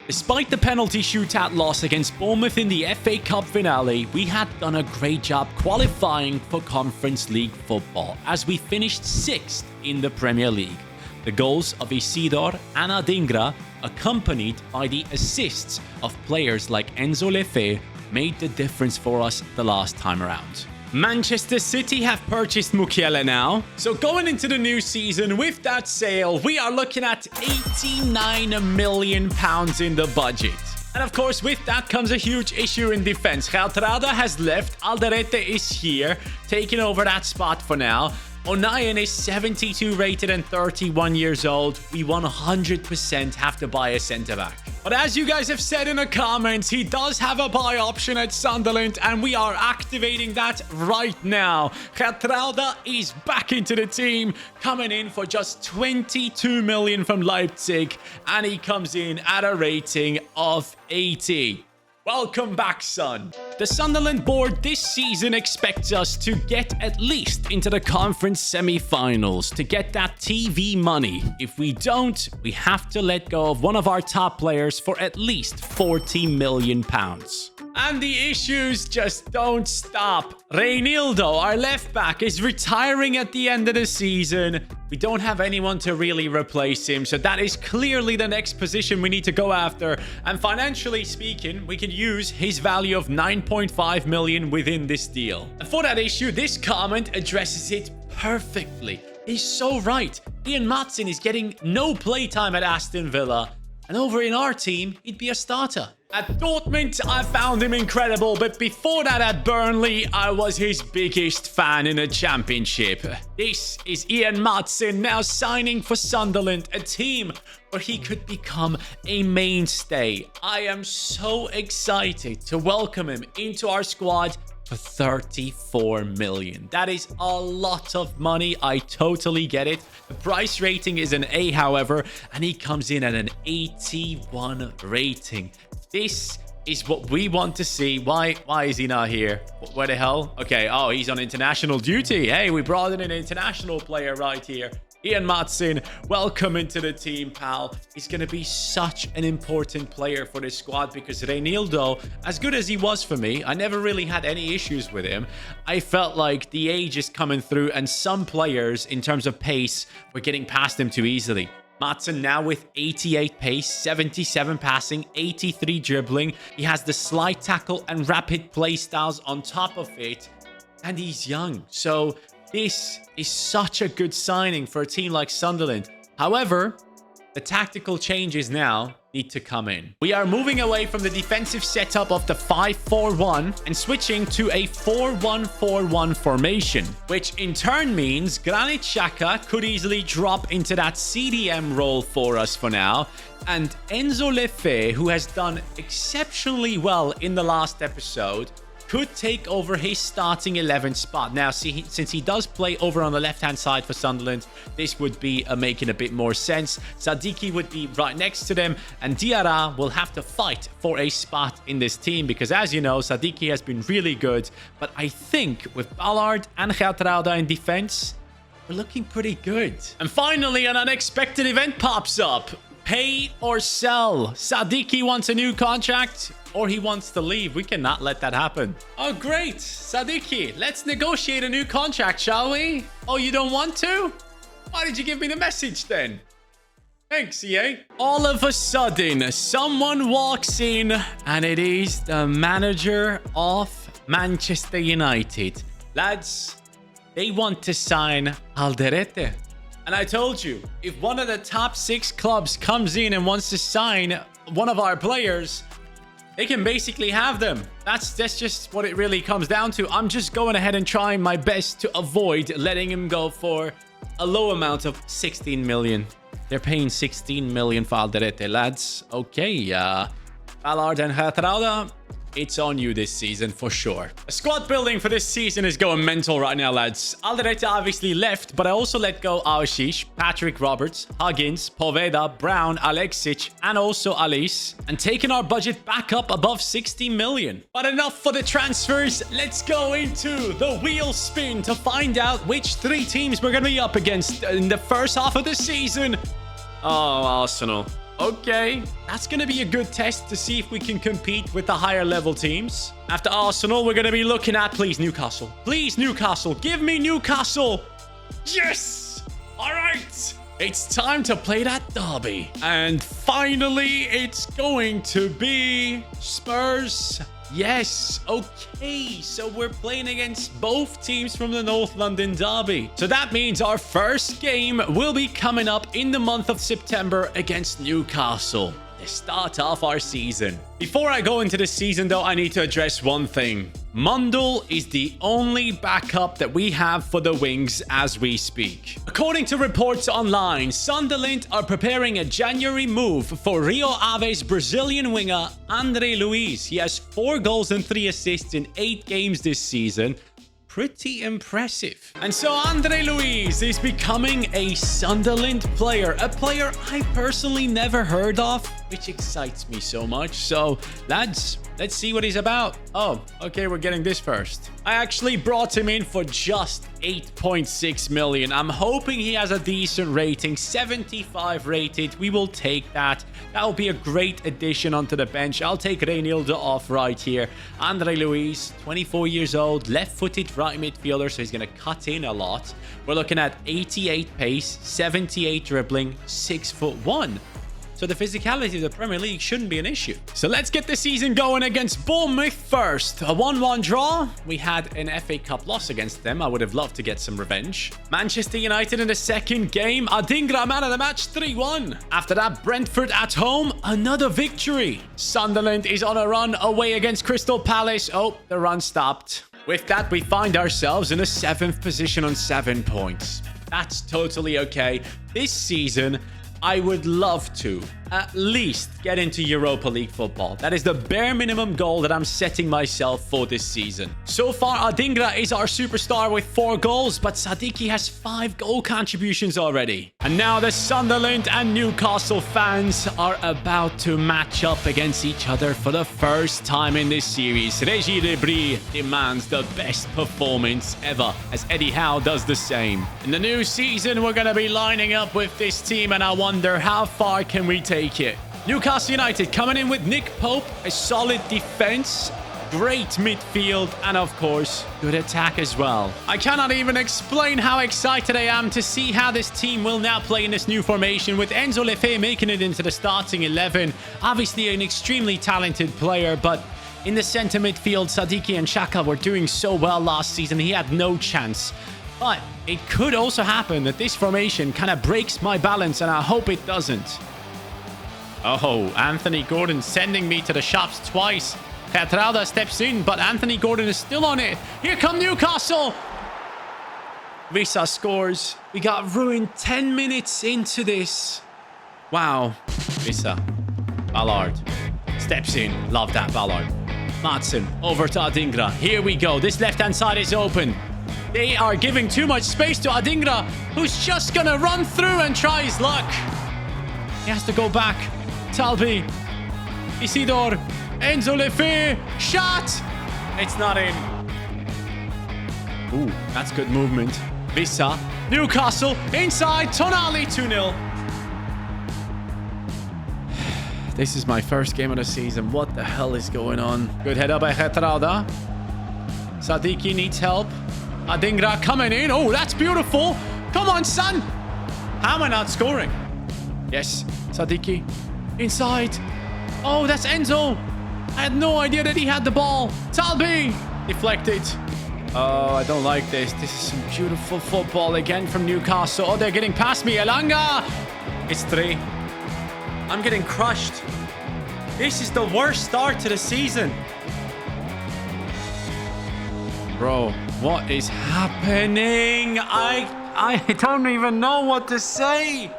Despite the penalty shootout loss against Bournemouth in the FA Cup finale, we had done a great job qualifying for Conference League football as we finished 6th in the Premier League. The goals of Isidore and Adingra, accompanied by the assists of players like Enzo Lefe, made the difference for us the last time around. Manchester City have purchased Mukiele now. So going into the new season with that sale, we are looking at £89 million in the budget. And of course, with that comes a huge issue in defense. Geltrada has left. Alderete is here, taking over that spot for now. Onayen is 72 rated and 31 years old. We 100% have to buy a centre-back. But as you guys have said in the comments, he does have a buy option at Sunderland, and we are activating that right now. Geltrada is back into the team, coming in for just 22 million from Leipzig, and he comes in at a rating of 80. Welcome back, son. The Sunderland board this season expects us to get at least into the conference semi-finals to get that TV money. If we don't, we have to let go of one of our top players for at least £40 million. And the issues just don't stop. Reinildo, our left back, is retiring at the end of the season. We don't have anyone to really replace him, so that is clearly the next position we need to go after. And financially speaking, we can use his value of 9.5 million within this deal. And for that issue, this comment addresses it perfectly. He's so right. Ian Matson is getting no playtime at Aston Villa, and over in our team, he'd be a starter. At Dortmund, I found him incredible, but before that at Burnley, I was his biggest fan in the Championship. This is Ian Matson now signing for Sunderland, a team where he could become a mainstay. I am so excited to welcome him into our squad for 34 million. That is a lot of money. I totally get it. The price rating is an A, however, and he comes in at an 81 rating. This is what we want to see. Why is he not here? Where the hell? Okay, oh, he's on international duty. Hey, we brought in an international player right here. Ian Matson, welcome into the team, pal. He's going to be such an important player for this squad because Reinildo, as good as he was for me, I never really had any issues with him. I felt like the age is coming through and some players, in terms of pace, were getting past him too easily. Matson now with 88 pace, 77 passing, 83 dribbling. He has the slide tackle and rapid play styles on top of it. And he's young. So this is such a good signing for a team like Sunderland. However, the tactical changes now need to come in. We are moving away from the defensive setup of the 5-4-1 and switching to a 4-1-4-1 formation, which in turn means Granit Xhaka could easily drop into that CDM role for us for now. And Enzo Lefe, who has done exceptionally well in the last episode, could take over his starting 11 spot. Now, see, since he does play over on the left-hand side for Sunderland, this would be making a bit more sense. Sadiki would be right next to them, and Diarra will have to fight for a spot in this team because, as you know, Sadiki has been really good. But I think with Ballard and Geltrada in defense, we're looking pretty good. And finally, an unexpected event pops up. Pay or sell. Sadiki wants a new contract, or he wants to leave. We cannot let that happen. Oh, great. Sadiki, let's negotiate a new contract, shall we? Oh, you don't want to? Why did you give me the message then? Thanks, EA. All of a sudden, someone walks in, and it is the manager of Manchester United. Lads, they want to sign Alderete. And I told you, if one of the top 6 clubs comes in and wants to sign one of our players, they can basically have them. That's just what it really comes down to. I'm just going ahead and trying my best to avoid letting him go for a low amount of 16 million. They're paying 16 million for Alderete, lads. Okay, Ballard and Geltrada, it's on you this season for sure. Squad building for this season is going mental right now, lads. Alderete obviously left, but I also let go Aoshish, Patrick Roberts, Huggins, Poveda, Brown, Alexic, and also Alice, and taking our budget back up above 60 million. But enough for the transfers. Let's go into the wheel spin to find out which 3 teams we're going to be up against in the first half of the season. Oh, Arsenal. Okay, that's going to be a good test to see if we can compete with the higher level teams. After Arsenal, we're going to be looking at, please, Newcastle. Please, Newcastle. Give me Newcastle. Yes! All right. It's time to play that derby. And finally, it's going to be Spurs. Yes, okay, so we're playing against both teams from the North London derby. So that means our first game will be coming up in the month of September against Newcastle to start off our season. Before I go into the season though, I need to address one thing. Mundell is the only backup that we have for the wings as we speak. According to reports online, Sunderland are preparing a January move for Rio Ave's Brazilian winger Andre Luiz. He has 4 goals and 3 assists in 8 games this season. Pretty impressive. And so Andre Luiz is becoming a Sunderland player, a player I personally never heard of, which excites me so much. So lads, let's see what he's about. Oh, okay, we're getting this first. I actually brought him in for just 8.6 million. I'm hoping he has a decent rating, 75 rated. We will take that. That will be a great addition onto the bench. I'll take Reinilde off right here. Andre Luiz, 24 years old, left-footed right midfielder, so he's going to cut in a lot. We're looking at 88 pace, 78 dribbling, 6'1". So the physicality of the Premier League shouldn't be an issue. So let's get the season going against Bournemouth first. A 1-1 draw. We had an FA Cup loss against them. I would have loved to get some revenge. Manchester United in the second game. Adingra man of the match, 3-1. After that, Brentford at home. Another victory. Sunderland is on a run away against Crystal Palace. Oh, the run stopped. With that, we find ourselves in a 7th position on 7 points. That's totally okay. This season, I would love to at least get into Europa League football. That is the bare minimum goal that I'm setting myself for this season. So far, Adingra is our superstar with 4 goals, but Sadiki has 5 goal contributions already. And now the Sunderland and Newcastle fans are about to match up against each other for the first time in this series. Regis Debris demands the best performance ever, as Eddie Howe does the same. In the new season, we're going to be lining up with this team, and I wonder how far can we take it. Newcastle United coming in with Nick Pope, a solid defense, great midfield, and of course, good attack as well. I cannot even explain how excited I am to see how this team will now play in this new formation, with Enzo Lefebvre making it into the starting 11. Obviously an extremely talented player, but in the center midfield, Sadiki and Xhaka were doing so well last season, he had no chance. But it could also happen that this formation kind of breaks my balance, and I hope it doesn't. Oh, Anthony Gordon sending me to the shops twice. Petralda steps in, but Anthony Gordon is still on it. Here come Newcastle. Visa scores. We got ruined 10 minutes into this. Wow. Visa. Ballard steps in. Love that, Ballard. Madsen over to Adingra. Here we go. This left-hand side is open. They are giving too much space to Adingra, who's just going to run through and try his luck. He has to go back. Talbi, Isidore, Enzo Lefebvre, shot! It's not in. Ooh, that's good movement. Vissa, Newcastle, inside, Tonali, 2-0. This is my first game of the season. What the hell is going on? Good header by Getrauda. Sadiki needs help. Adingra coming in. Oh, that's beautiful. Come on, son. How am I not scoring? Yes, Sadiki. Inside. Oh, that's Enzo. I had no idea that he had the ball. Talbi. Deflected. Oh, I don't like this. This is some beautiful football again from Newcastle. Oh, they're getting past me. Elanga. It's 3. I'm getting crushed. This is the worst start to the season. Bro, what is happening? I don't even know what to say.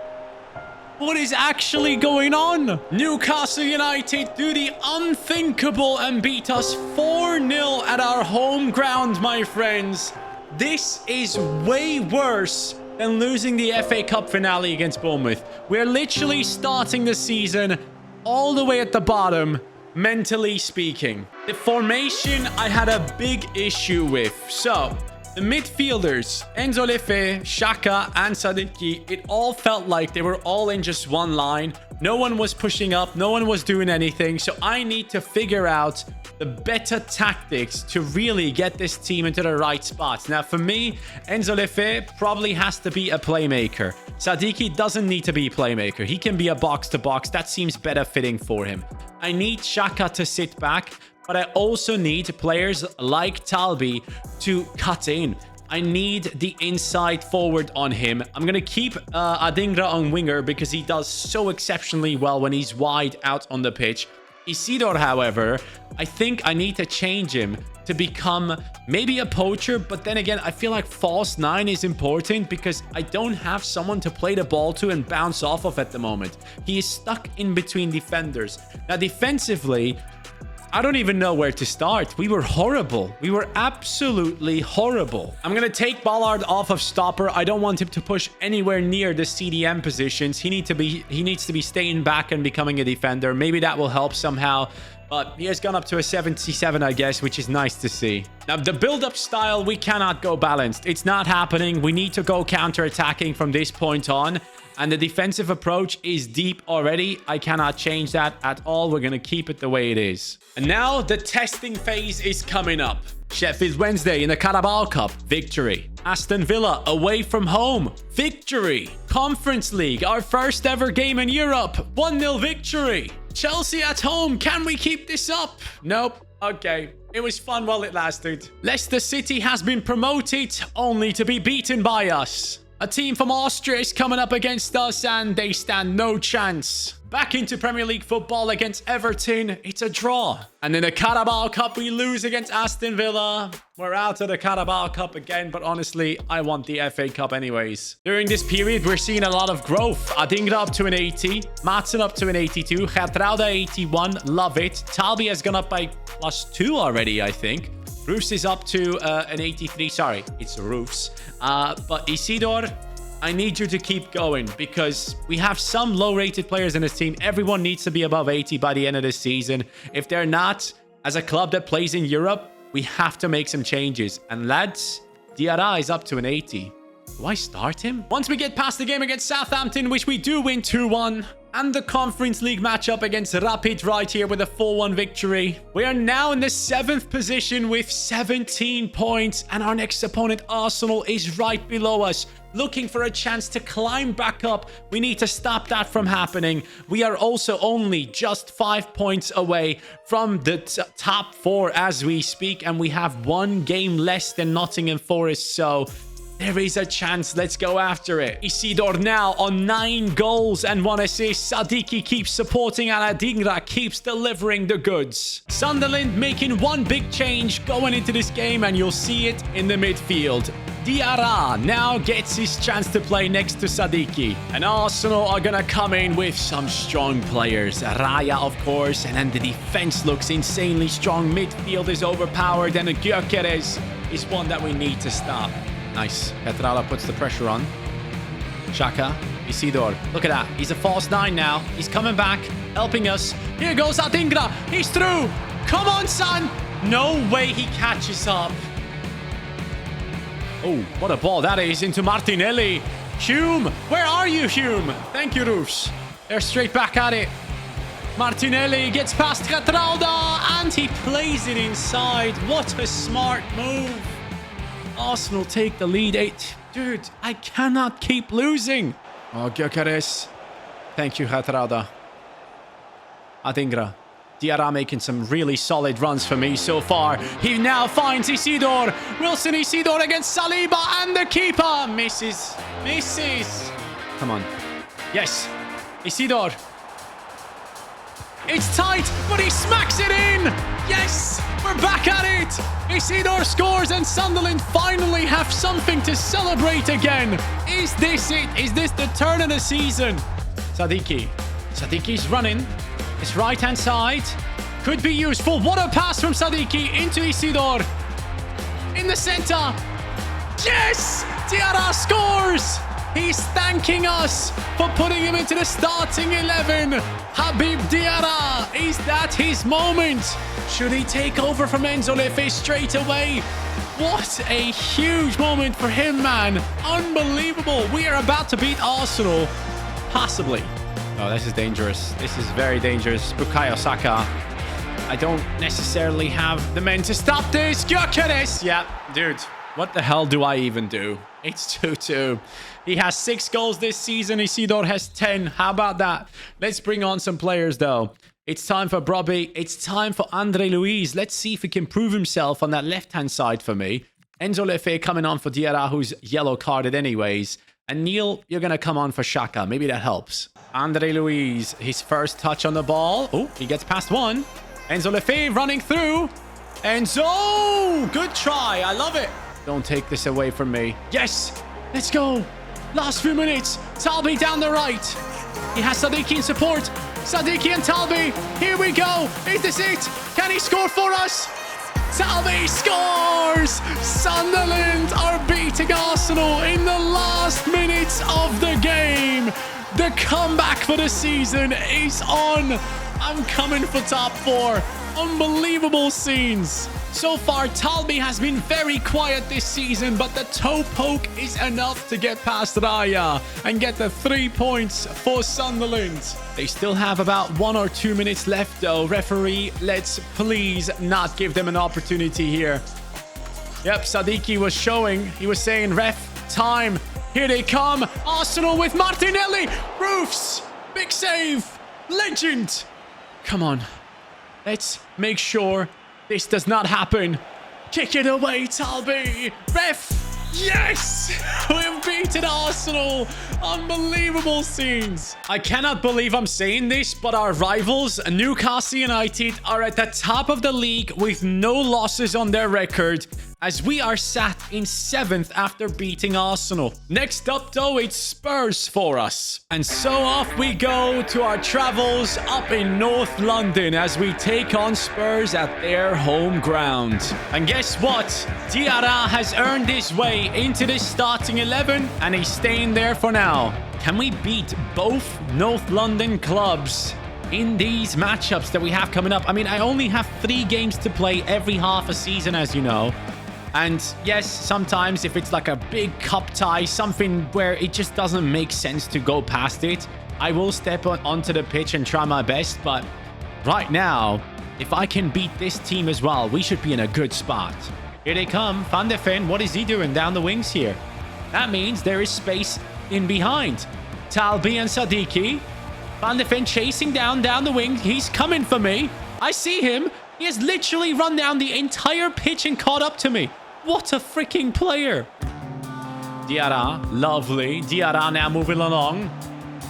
What is actually going on? Newcastle United do the unthinkable and beat us 4-0 at our home ground, my friends. This is way worse than losing the FA Cup finale against Bournemouth. We're literally starting the season all the way at the bottom, mentally speaking. The formation I had a big issue with. So, The midfielders, Enzo Lefe, Xhaka, and Sadiki, it all felt like they were all in just one line. No one was pushing up. No one was doing anything. So I need to figure out the better tactics to really get this team into the right spots. Now, for me, Enzo Lefe probably has to be a playmaker. Sadiki doesn't need to be a playmaker. He can be a box-to-box. That seems better fitting for him. I need Xhaka to sit back, but I also need players like Talbi to cut in. I need the inside forward on him. I'm going to keep Adingra on winger because he does so exceptionally well when he's wide out on the pitch. Isidore, however, I think I need to change him to become maybe a poacher. But then again, I feel like false 9 is important because I don't have someone to play the ball to and bounce off of at the moment. He is stuck in between defenders. Now, defensively, I don't even know where to start. We were horrible. We were absolutely horrible. I'm going to take Ballard off of stopper. I don't want him to push anywhere near the CDM positions. He needs to be staying back and becoming a defender. Maybe that will help somehow. But he has gone up to a 77, I guess, which is nice to see. Now, the build-up style, we cannot go balanced. It's not happening. We need to go counter-attacking from this point on. And the defensive approach is deep already. I cannot change that at all. We're going to keep it the way it is. And now the testing phase is coming up. Sheffield Wednesday in the Carabao Cup, victory. Aston Villa away from home, victory. Conference League, our first ever game in Europe, 1-0 victory. Chelsea at home, can we keep this up? Nope. Okay. It was fun while it lasted. Leicester City has been promoted only to be beaten by us. A team from Austria is coming up against us and they stand no chance. Back into Premier League football against Everton. It's a draw. And in the Carabao Cup, we lose against Aston Villa. We're out of the Carabao Cup again, but honestly, I want the FA Cup anyways. During this period, we're seeing a lot of growth. Adingra up to an 80. Madsen up to an 82. Gertruida 81. Love it. Talbi has gone up by +2 already, I think. Roofs is up to an 83. Sorry, it's Roofs. But Isidore, I need you to keep going because we have some low-rated players in this team. Everyone needs to be above 80 by the end of this season. If they're not, as a club that plays in Europe, we have to make some changes. And lads, Diarra is up to an 80. Do I start him? Once we get past the game against Southampton, which we do win 2-1, and the Conference League matchup against Rapid right here with a 4-1 victory, we are now in the 7th position with 17 points, and our next opponent, Arsenal, is right below us, looking for a chance to climb back up. We need to stop that from happening. We are also only just 5 points away from the top 4 as we speak, and we have 1 game less than Nottingham Forest, so there is a chance. Let's go after it. Isidore now on 9 goals and 1 assist. Sadiki keeps supporting and Adingra keeps delivering the goods. Sunderland making 1 big change going into this game, and you'll see it in the midfield. Diarra now gets his chance to play next to Sadiki. And Arsenal are going to come in with some strong players. Raya, of course. And then the defense looks insanely strong. Midfield is overpowered. And Gyökeres is one that we need to stop. Nice. Petrala puts the pressure on. Xhaka. Isidore. Look at that. He's a false 9 now. He's coming back. Helping us. Here goes Adingra. He's through. Come on, son. No way he catches up. Oh, what a ball that is into Martinelli. Hume. Where are you, Hume? Thank you, Roofs. They're straight back at it. Martinelli gets past Gertruida and he plays it inside. What a smart move. Arsenal take the lead. 8. Dude, I cannot keep losing. Oh, Gyökeres. Thank you, Gertruida. Adingra. Diarra making some really solid runs for me so far. He now finds Isidore. Wilson Isidore against Saliba and the keeper. Misses. Misses. Come on. Yes. Isidore. It's tight, but he smacks it in. Yes, we're back at it. Isidore scores and Sunderland finally have something to celebrate again. Is this it? Is this the turn of the season? Sadiki. Sadiki's running. His right-hand side could be useful. What a pass from Sadiki into Isidore. In the center. Yes! Diarra scores! He's thanking us for putting him into the starting 11. Habib Diarra, is that his moment? Should he take over from Enzo Lefe straight away? What a huge moment for him, man. Unbelievable. We are about to beat Arsenal. Possibly. Oh, this is dangerous. This is very dangerous. Bukayo Saka. I don't necessarily have the men to stop this. Gyökeres. Yeah, dude. What the hell do I even do? It's 2-2. He has 6 goals this season. Isidore has 10. How about that? Let's bring on some players, though. It's time for Brobby. It's time for Andre Luiz. Let's see if he can prove himself on that left-hand side for me. Enzo Lefe coming on for Diarra, who's yellow carded anyways. And Neil, you're going to come on for Xhaka. Maybe that helps. Andre Luiz, his first touch on the ball. Oh, he gets past one. Enzo Lefe running through. Enzo! Good try. I love it. Don't take this away from me. Yes! Let's go! Last few minutes. Talbi down the right. He has Sadiki in support. Sadiki and Talbi. Here we go. Is this it? Can he score for us? Talbi scores! Sunderland are beating Arsenal in the last minutes of the game. The comeback for the season is on. I'm coming for top 4. Unbelievable scenes. So far, Talbi has been very quiet this season, but the toe poke is enough to get past Raya and get the 3 points for Sunderland. They still have about 1 or 2 minutes left, though. Referee, let's please not give them an opportunity here. Yep, Sadiki was showing. He was saying, ref, time. Here they come. Arsenal with Martinelli. Roofs. Big save. Legend. Come on. Let's make sure this does not happen. Kick it away, Talbi. Ref. Yes! We've beaten Arsenal. Unbelievable scenes. I cannot believe I'm saying this, but our rivals, Newcastle United, are at the top of the league with no losses on their record, as we are sat in 7th after beating Arsenal. Next up, though, it's Spurs for us. And so off we go to our travels up in North London as we take on Spurs at their home ground. And guess what? Diarra has earned his way into the starting 11, and he's staying there for now. Can we beat both North London clubs in these matchups that we have coming up? I mean, I only have 3 games to play every half a season, as you know. And yes, sometimes if it's like a big cup tie, something where it just doesn't make sense to go past it, I will step onto the pitch and try my best. But right now, if I can beat this team as well, we should be in a good spot. Here they come. Van de Ven, what is he doing down the wings here? That means there is space in behind. Talbi and Sadiki. Van de Ven chasing down the wing. He's coming for me. I see him. He has literally run down the entire pitch and caught up to me. What a freaking player. Diarra, lovely. Diarra now moving along.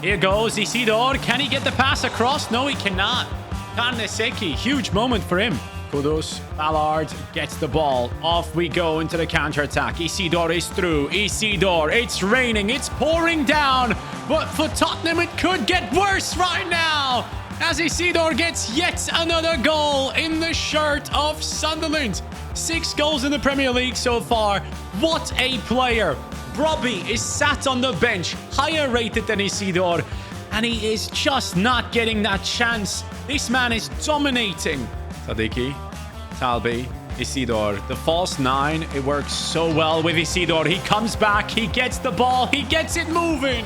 Here goes Isidore. Can he get the pass across? No, he cannot. Karneseki, huge moment for him. Kudos. Ballard gets the ball. Off we go into the counter-attack. Isidore is through. Isidore, it's raining. It's pouring down. But for Tottenham, it could get worse right now, as Isidore gets yet another goal in the shirt of Sunderland. 6 goals in the Premier League so far. What a player. Brobby is sat on the bench, higher rated than Isidore, and he is just not getting that chance. This man is dominating. Sadiki, Talbi, Isidore. The false 9, it works so well with Isidore. He comes back, he gets the ball, he gets it moving.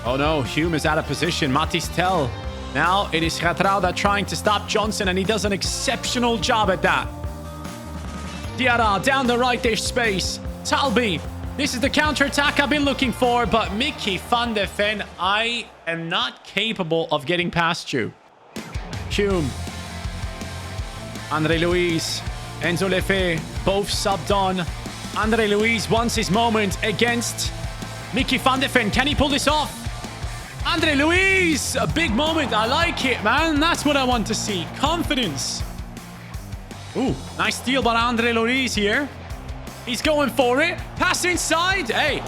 Oh no, Hume is out of position. Matis Tell. Now it is Ratrauda trying to stop Johnson, and he does an exceptional job at that. Diarra down the right, there's space. Talbi, this is the counter-attack I've been looking for, but Mickey van de Ven, I am not capable of getting past you. Hume. Andre Luiz. Enzo Lefe, both subbed on. Andre Luiz wants his moment against Mickey van de Ven. Can he pull this off? Andre Luiz, a big moment. I like it, man. That's what I want to see. Confidence. Ooh, nice steal by Andre Luiz here. He's going for it. Pass inside. Hey,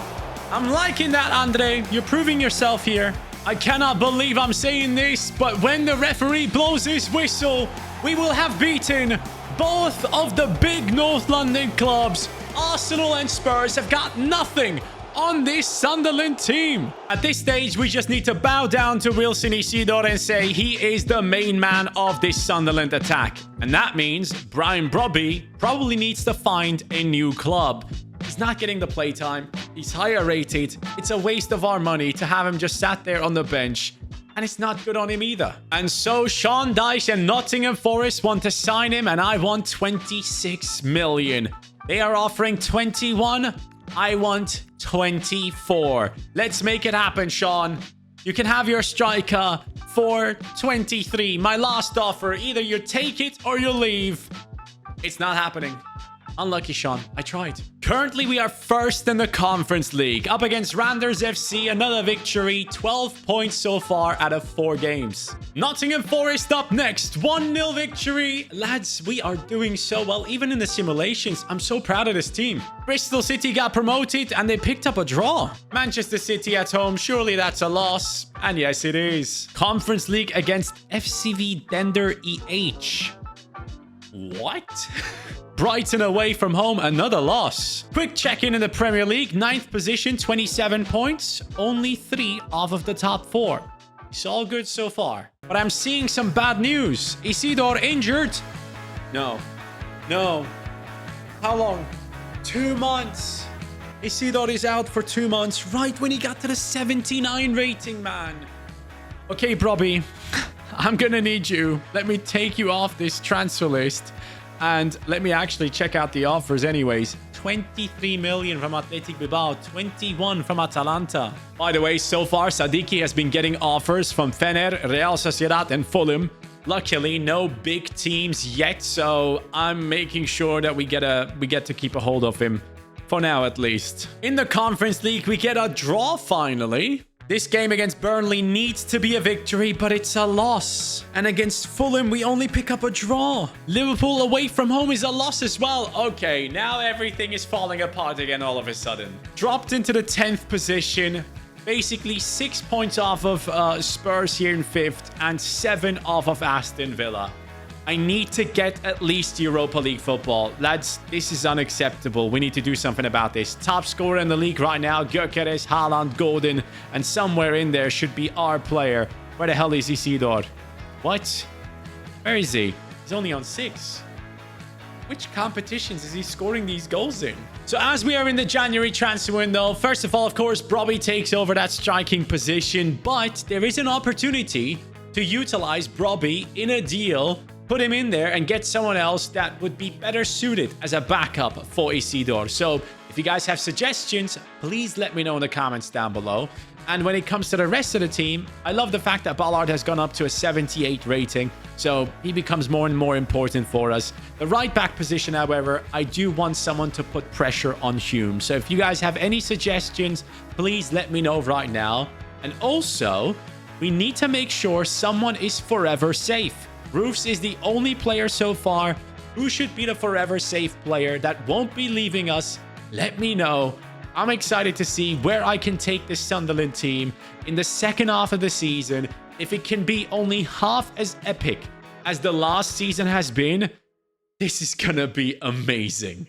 I'm liking that, Andre. You're proving yourself here. I cannot believe I'm saying this, but when the referee blows his whistle, we will have beaten both of the big North London clubs. Arsenal and Spurs have got nothing on this Sunderland team. At this stage, we just need to bow down to Wilson Isidore and say he is the main man of this Sunderland attack. And that means Brian Brobby probably needs to find a new club. He's not getting the playtime. He's higher rated. It's a waste of our money to have him just sat there on the bench. And it's not good on him either. And so Sean Dyche and Nottingham Forest want to sign him, and I want 26 million. They are offering 21. I want 24. Let's make it happen, Sean. You can have your striker for 23. My last offer. Either you take it or you leave. It's not happening. Unlucky, Sean. I tried. Currently, we are first in the Conference League. Up against Randers FC, another victory. 12 points so far out of 4 games. Nottingham Forest up next. 1-0 victory. Lads, we are doing so well. Even in the simulations, I'm so proud of this team. Bristol City got promoted and they picked up a draw. Manchester City at home. Surely that's a loss. And yes, it is. Conference League against FCV Dender EH. What? Brighton away from home, another loss. Quick check-in the Premier League. 9th position, 27 points. Only 3 off of the top 4. It's all good so far. But I'm seeing some bad news. Isidore injured? No. No. How long? 2 months. Isidore is out for 2 months. Right when he got to the 79 rating, man. Okay, Brobby. I'm gonna need you. Let me take you off this transfer list. And let me actually check out the offers anyways. 23 million from Athletic Bilbao. 21 from Atalanta. By the way, so far, Sadiki has been getting offers from Fener, Real Sociedad, and Fulham. Luckily, no big teams yet. So I'm making sure that we get to keep a hold of him. For now, at least. In the Conference League, we get a draw finally. This game against Burnley needs to be a victory, but it's a loss. And against Fulham, we only pick up a draw. Liverpool away from home is a loss as well. Okay, now everything is falling apart again all of a sudden. Dropped into the 10th position. Basically 6 points off of Spurs here in 5th and 7 off of Aston Villa. I need to get at least Europa League football. Lads, this is unacceptable. We need to do something about this. Top scorer in the league right now, Gyökeres, Haaland, Godin, and somewhere in there should be our player. Where the hell is Isidore? What? Where is he? He's only on 6. Which competitions is he scoring these goals in? So as we are in the January transfer window, first of all, of course, Brobby takes over that striking position, but there is an opportunity to utilize Brobby in a deal, put him in there and get someone else that would be better suited as a backup for Isidore. So if you guys have suggestions, please let me know in the comments down below. And when it comes to the rest of the team, I love the fact that Ballard has gone up to a 78 rating. So he becomes more and more important for us. The right back position, however, I do want someone to put pressure on Hume. So if you guys have any suggestions, please let me know right now. And also, we need to make sure someone is forever safe. Roofs is the only player so far who should be the forever safe player that won't be leaving us. Let me know. I'm excited to see where I can take this Sunderland team in the second half of the season. If it can be only half as epic as the last season has been, this is gonna be amazing.